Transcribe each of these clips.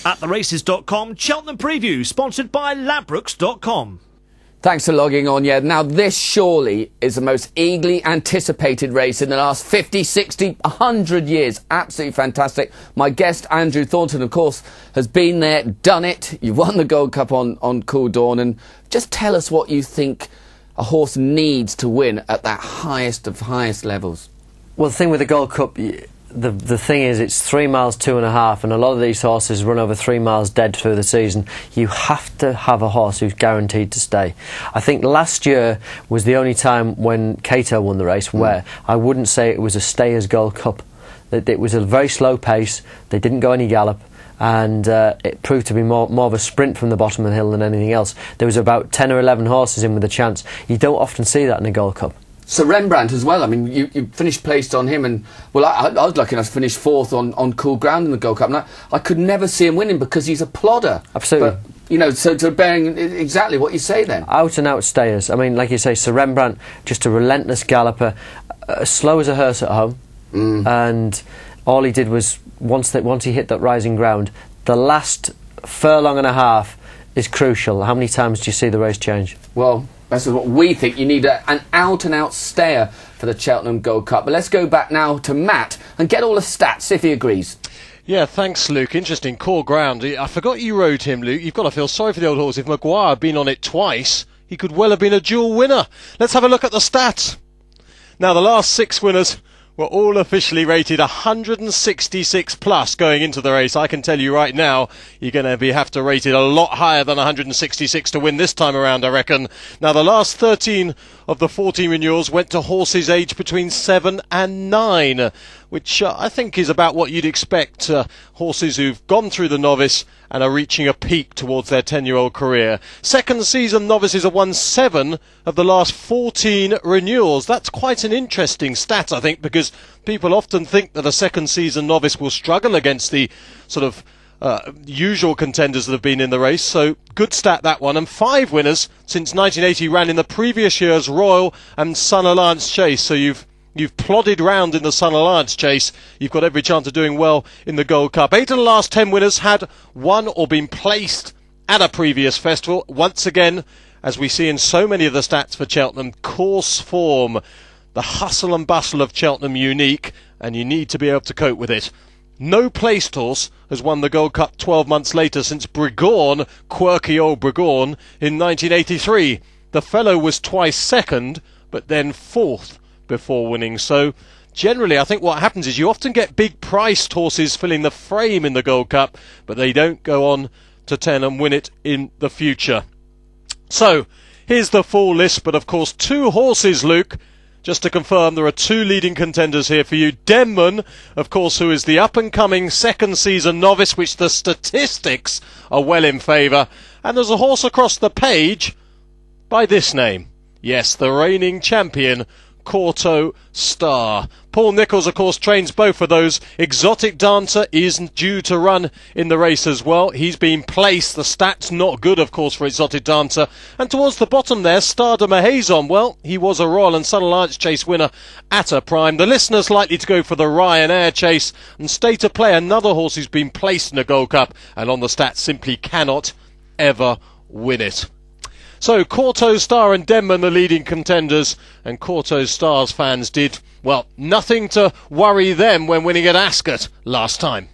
At theraces.com, Cheltenham Preview, sponsored by Ladbrokes.com. Thanks for logging on, yeah. Now, this surely is the most eagerly anticipated race in the last 50, 60, 100 years. Absolutely fantastic. My guest, Andrew Thornton, of course, has been there, done it. You've won the Gold Cup on Cool Dawn. And just tell us what you think a horse needs to win at that highest of highest levels. Well, the thing with the Gold Cup, the thing is, it's 3 miles, 2.5, and a lot of these horses run over 3 miles dead through the season. You have to have a horse who's guaranteed to stay. I think last year was the only time when Kauto won the race where I wouldn't say it was a stayers Gold Cup. It was a very slow pace, they didn't go any gallop, and it proved to be more of a sprint from the bottom of the hill than anything else. There was about 10 or 11 horses in with a chance. You don't often see that in a Gold Cup. So Rembrandt as well. I mean, you finished placed on him, and well, I was lucky enough to finish fourth on cool ground in the Gold Cup. And I could never see him winning because he's a plodder. Absolutely. But, you know, so bearing exactly what you say then. Out and out stayers. I mean, like you say, Sir Rembrandt, just a relentless galloper, slow as a hearse at home, and all he did was once he hit that rising ground, the last furlong and a half is crucial. How many times do you see the race change? Well, that's what we think. You need an out-and-out stayer for the Cheltenham Gold Cup. But let's go back now to Matt and get all the stats, if he agrees. Yeah, thanks, Luke. Interesting. Core ground. I forgot you rode him, Luke. You've got to feel sorry for the old horse. If Maguire had been on it twice, he could well have been a dual winner. Let's have a look at the stats. Now, the last 6 winners were all officially rated 166 plus going into the race. I can tell you right now, you're going to have to rate it a lot higher than 166 to win this time around, I reckon. Now, the last 13 of the 14 renewals went to horses aged between 7 and 9, which I think is about what you'd expect. Horses who've gone through the novice and are reaching a peak towards their 10-year-old career. Second season novices have won 7 of the last 14 renewals. That's quite an interesting stat, I think, because people often think that a second season novice will struggle against the sort of usual contenders that have been in the race. So good stat, that one. And 5 winners since 1980 ran in the previous year's Royal and Sun Alliance Chase. So you've plodded round in the Sun Alliance Chase. You've got every chance of doing well in the Gold Cup. 8 of the last 10 winners had won or been placed at a previous festival. Once again, as we see in so many of the stats for Cheltenham, course form, the hustle and bustle of Cheltenham unique, and you need to be able to cope with it. No placed horse has won the Gold Cup 12 months later since Brigorn, quirky old Brigorn, in 1983. The fellow was twice second, but then fourth before winning. So generally I think what happens is you often get big priced horses filling the frame in the Gold Cup, but they don't go on to 10 and win it in the future. So here's the full list, but of course 2 horses, Luke. Just to confirm, there are 2 leading contenders here for you. Denman, of course, who is the up-and-coming second season novice, which the statistics are well in favour. And there's a horse across the page by this name. Yes, the reigning champion, Kauto Star. Paul Nicholls, of course, trains both of those. Exotic Dancer is due to run in the race as well. He's been placed. The stats not good, of course, for Exotic Dancer. And towards the bottom there, Star de Mahazon. Well, he was a Royal and Sun Alliance Chase winner at a prime. The listeners likely to go for the Ryanair Chase. And State of Play, another horse who's been placed in a Gold Cup and on the stats simply cannot ever win it. So, Kauto Star and Denman, the leading contenders, and Kauto Star's fans did, well, nothing to worry them when winning at Ascot last time.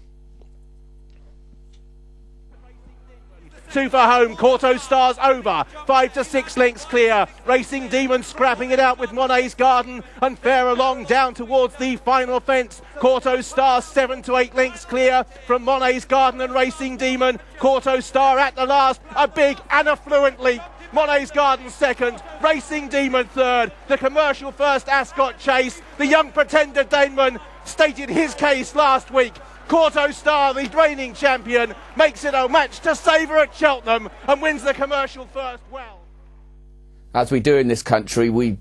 2 for home, Kauto Star's over, 5 to 6 lengths clear. Racing Demon scrapping it out with Monet's Garden and Fair Along down towards the final fence. Kauto Star 7 to 8 lengths clear from Monet's Garden and Racing Demon. Kauto Star at the last, a big and affluent leap. Monet's Garden second, Racing Demon third, the commercial first Ascot Chase. The young pretender Denman stated his case last week. Kauto Star, the reigning champion, makes it a match to savour at Cheltenham and wins the commercial first well. As we do in this country, we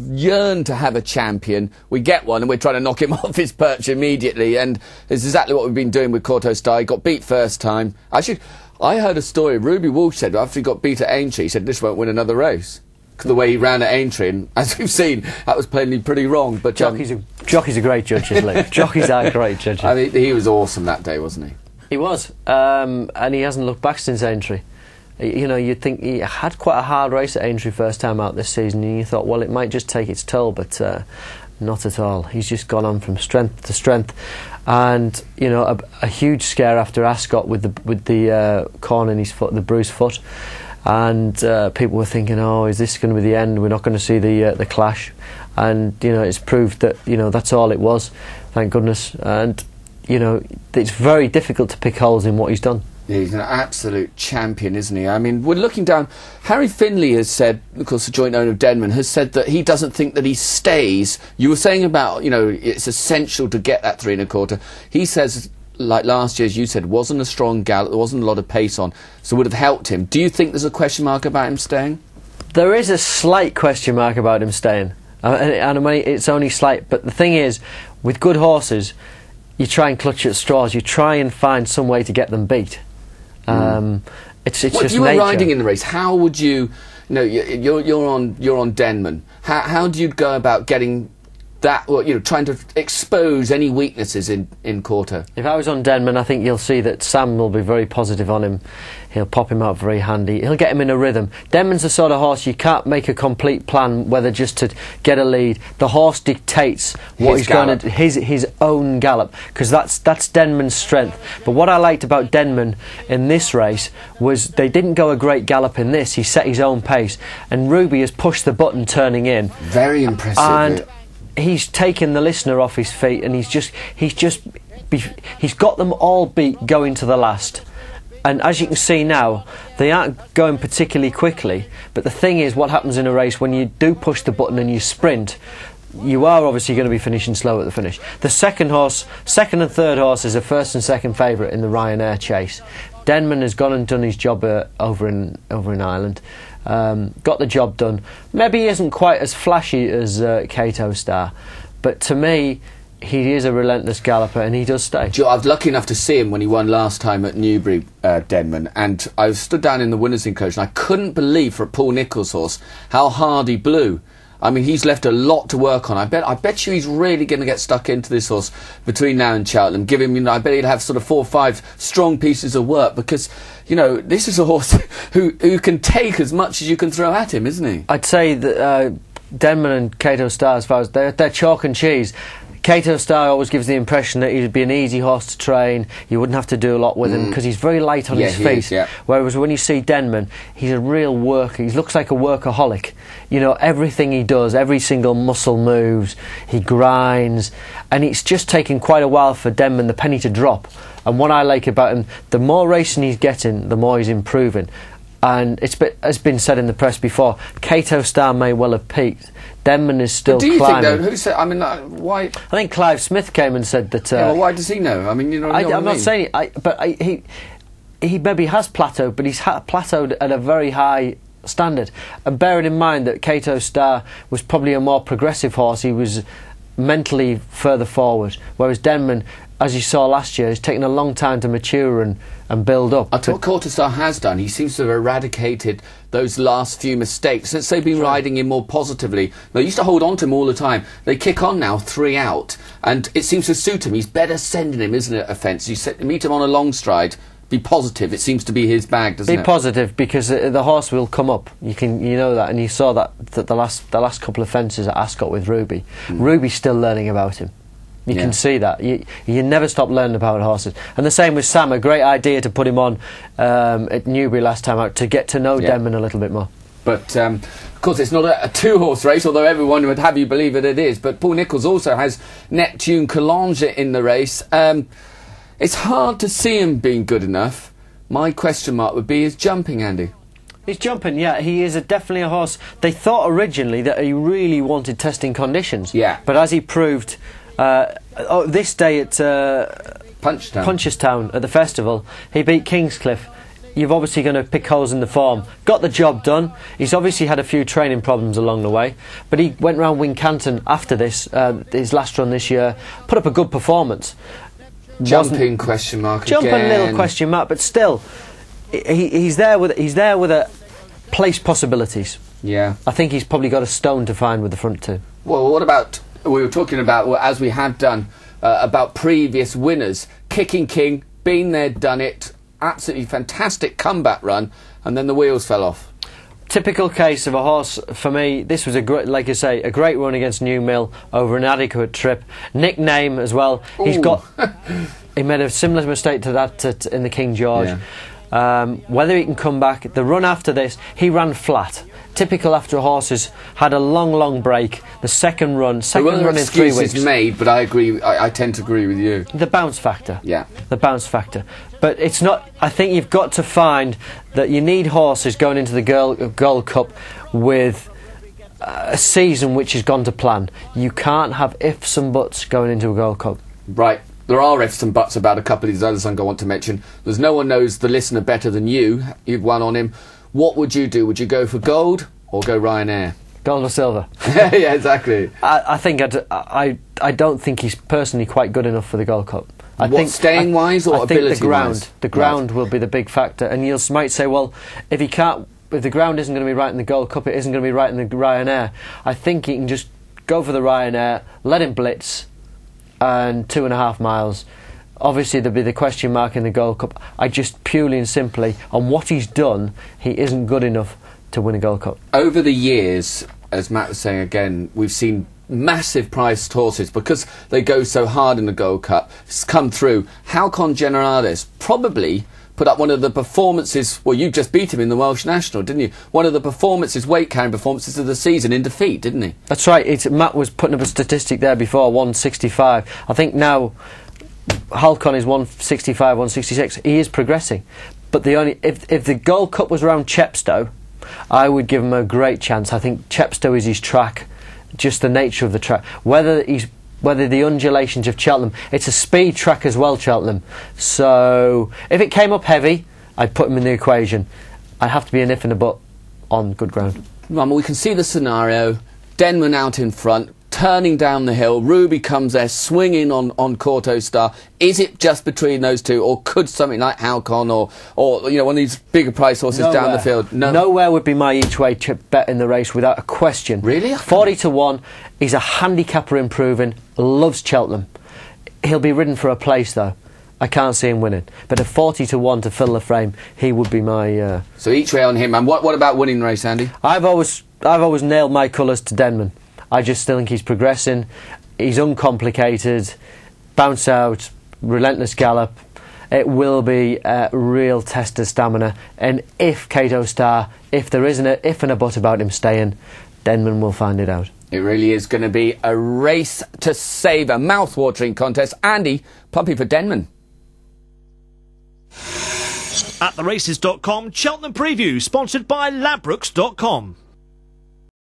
yearn to have a champion. We get one and we're trying to knock him off his perch immediately, and it's exactly what we've been doing with Kauto Star. He got beat first time. Actually, I heard a story. Ruby Walsh said after he got beat at Aintree, he said this won't win another race. The way he ran at Aintree, and as we've seen, that was plainly pretty wrong. But jockey's a great judge, isn't he? Jockeys are great judges. I mean, he was awesome that day, wasn't he? He was, and he hasn't looked back since Aintree. You know, you'd think he had quite a hard race at Aintree first time out this season, and you thought, well, it might just take its toll, but not at all. He's just gone on from strength to strength, and you know, a huge scare after Ascot with the corn in his foot, the bruised foot, and people were thinking, oh, is this going to be the end? We're not going to see the clash, and you know, it's proved that, you know, that's all it was. Thank goodness. And you know, it's very difficult to pick holes in what he's done. He's an absolute champion, isn't he? I mean, we're looking down. Harry Finley has said, of course, the joint owner of Denman, has said that he doesn't think that he stays. You were saying about, you know, it's essential to get that 3 1/4. He says, like last year, as you said, wasn't a strong gallop, there wasn't a lot of pace on, so would have helped him. Do you think there's a question mark about him staying? There is a slight question mark about him staying. And I mean, it's only slight, but the thing is, with good horses, you try and clutch at straws. You try and find some way to get them beat. It's just if you nature. were riding in the race, how would you? You know, you're on Denman. How do you go about getting that? Well, you know, trying to expose any weaknesses in Kauto. If I was on Denman, I think you'll see that Sam will be very positive on him. He'll pop him out very handy. He'll get him in a rhythm. Denman's the sort of horse you can't make a complete plan whether just to get a lead. The horse dictates what he's going to, his own gallop, because that's Denman's strength. But what I liked about Denman in this race was they didn't go a great gallop in this. He set his own pace, and Ruby has pushed the button turning in. Very impressive. And he's taken the listener off his feet, and he's got them all beat going to the last. And as you can see now, they aren't going particularly quickly, but the thing is, what happens in a race when you do push the button and you sprint, you are obviously going to be finishing slow at the finish. The second and third horses are first and second favourite in the Ryanair chase. Denman has gone and done his job over in Ireland. Got the job done. Maybe he isn't quite as flashy as Kauto Star, but to me, he is a relentless galloper, and he does stay. I was lucky enough to see him when he won last time at Newbury, Denman, and I stood down in the winners' enclosure, and I couldn't believe, for a Paul Nicholls horse, how hard he blew. I mean, he's left a lot to work on. I bet you he's really going to get stuck into this horse between now and Cheltenham. Give him, you know, I bet he'll have sort of 4 or 5 strong pieces of work, because, you know, this is a horse who can take as much as you can throw at him, isn't he? I'd say that Denman and Kauto Star, as far as they're chalk and cheese. Kauto Star always gives the impression that he'd be an easy horse to train. You wouldn't have to do a lot with him because he's very light on his feet. Whereas when you see Denman, he's a real worker. He looks like a workaholic. You know, everything he does, every single muscle moves, he grinds, and it's just taken quite a while for Denman the penny to drop. And what I like about him, the more racing he's getting, the more he's improving. And it's been said in the press before, Kauto Star may well have peaked. Denman is still climbing. Do you think, though, who said, I mean, why? I think Clive Smith came and said that... yeah, well, why does he know? I mean, you know what I mean? I'm not saying... he maybe has plateaued, but he's plateaued at a very high standard. And bearing in mind that Kauto Star was probably a more progressive horse, he was mentally further forward, whereas Denman, as you saw last year, has taken a long time to mature and build up. I tell what Kauto Star has done, he seems to have eradicated those last few mistakes since they've been riding him more positively. They used to hold on to him all the time. They kick on now 3 out, and it seems to suit him. He's better sending him, isn't it, a fence? You meet him on a long stride, be positive. It seems to be his bag, doesn't it? Be positive, because the horse will come up. You know that, and you saw that the last couple of fences at Ascot with Ruby. Ruby's still learning about him. You can see that. You never stop learning about horses. And the same with Sam. A great idea to put him on at Newbury last time out, to get to know Denman a little bit more. But, of course, it's not a 2-horse race, although everyone would have you believe that it is. But Paul Nicholls also has Neptune Collange in the race. It's hard to see him being good enough. My question mark would be his jumping, Andy. He's jumping, yeah. He is definitely a horse. They thought originally that he really wanted testing conditions. Yeah. But as he proved... this day at Punchestown at the festival, he beat Kingscliff. You're obviously going to pick holes in the form. Got the job done. He's obviously had a few training problems along the way, but he went round Wincanton after this, his last run this year, put up a good performance. Jumping question mark again. Jumping little question mark, but still, he's there with a place possibilities. Yeah. I think he's probably got a stone to find with the front two. Well, what about... We were talking about, as we have done, about previous winners. Kicking King, been there, done it, absolutely fantastic comeback run, and then the wheels fell off. Typical case of a horse, for me, this was, like you say, a great run against New Mill over an adequate trip. Nickname as well. Ooh. He's got... He made a similar mistake to that in the King George. Yeah. Whether he can come back, the run after this, he ran flat. Typical after horses had a long break. The second run in 3 weeks. Made, but I agree. I tend to agree with you. The bounce factor. Yeah. The bounce factor. But it's not. I think you've got to find that you need horses going into the Gold Cup with a season which has gone to plan. You can't have ifs and buts going into a Gold Cup. Right. There are ifs and buts about a couple of these others I want to mention. There's no one knows the listener better than you. You've won on him. What would you do? Would you go for gold or go Ryanair? Gold or silver? Yeah, exactly. I think I don't think he's personally quite good enough for the Gold Cup. I think staying wise or ability wise? The ground will be the big factor. And you might say, well, if the ground isn't going to be right in the Gold Cup, it isn't going to be right in the Ryanair. I think he can just go for the Ryanair, let him blitz, and 2.5 miles. Obviously there'll be the question mark in the Gold Cup. I just purely and simply, on what he's done, he isn't good enough to win a Gold Cup. Over the years, as Matt was saying again, we've seen massive priced horses, because they go so hard in the Gold Cup, come through. Halcon Generales probably put up one of the performances, well, you just beat him in the Welsh National, didn't you? One of the performances, weight carrying performances of the season in defeat, didn't he? That's right. Matt was putting up a statistic there before, 165. I think now Halcon is 165, 166. He is progressing. But if the Gold Cup was around Chepstow, I would give him a great chance. I think Chepstow is his track, just the nature of the track. Whether the undulations of Cheltenham, it's a speed track as well, Cheltenham. So if it came up heavy, I'd put him in the equation. I'd have to be an if and a but on good ground. Well, we can see the scenario. Denman out in front, turning down the hill. Ruby comes there, swinging on Kauto Star. Is it just between those two, or could something like Halcon or one of these bigger price horses down the field? No. Nowhere would be my each way bet in the race without a question. Really? 40 to 1. He's a handicapper improving. Loves Cheltenham. He'll be ridden for a place though. I can't see him winning. But at 40 to 1 to fill the frame, he would be my. So each way on him. And what about winning the race, Andy? I've always nailed my colours to Denman. I just still think he's progressing. He's uncomplicated, bounce out, relentless gallop. It will be a real test of stamina. And if Kauto Star, if there isn't an if and a but about him staying, Denman will find it out. It really is going to be a race to save, a mouth-watering contest. Andy, pumping for Denman. At theraces.com, Cheltenham Preview, sponsored by Ladbrokes.com.